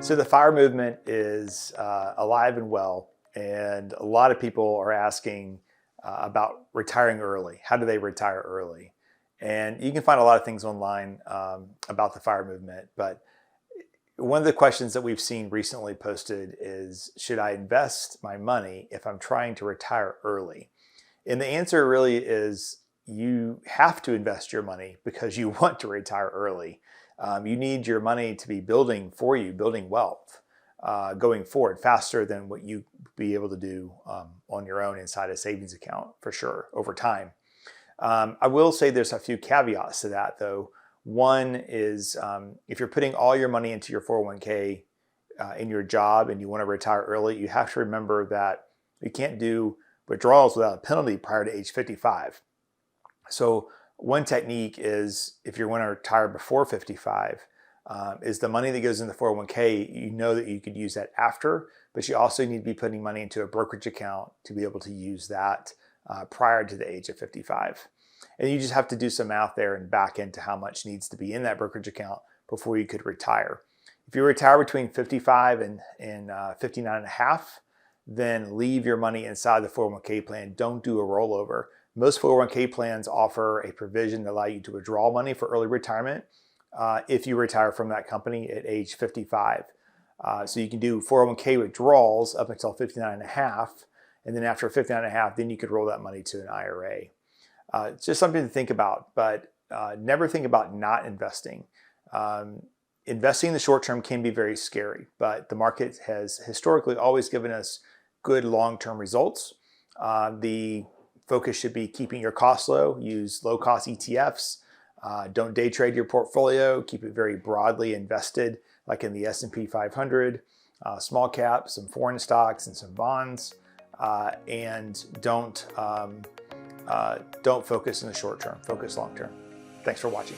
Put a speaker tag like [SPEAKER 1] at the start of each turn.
[SPEAKER 1] So the FIRE movement is alive and well, and a lot of people are asking about retiring early. How do they retire early? And you can find a lot of things online about the FIRE movement, but one of the questions that we've seen recently posted is, should I invest my money if I'm trying to retire early? And the answer really is you have to invest your money because you want to retire early. You need your money to be building for you, building wealth going forward faster than what you be able to do on your own inside a savings account for sure over time. I will say there's a few caveats to that though. One is if you're putting all your money into your 401k in your job and you want to retire early, you have to remember that you can't do withdrawals without a penalty prior to age 55. So one technique is, if you want to retire before 55, is the money that goes in the 401k, you know that you could use that after, but you also need to be putting money into a brokerage account to be able to use that prior to the age of 55. And you just have to do some math there and back into how much needs to be in that brokerage account before you could retire. If you retire between 55 and 59 and a half, then leave your money inside the 401k plan. Don't do a rollover. Most 401k plans offer a provision that allow you to withdraw money for early retirement if you retire from that company at age 55. So you can do 401k withdrawals up until 59 and a half, and then after 59 and a half, then you could roll that money to an IRA. It's just something to think about, but never think about not investing. Investing in the short term can be very scary, but the market has historically always given us good long-term results. The focus should be keeping your costs low. Use low-cost ETFs. Don't day trade your portfolio. Keep it very broadly invested, like in the S&P 500, small caps, some foreign stocks, and some bonds. And don't focus in the short term. Focus long term. Thanks for watching.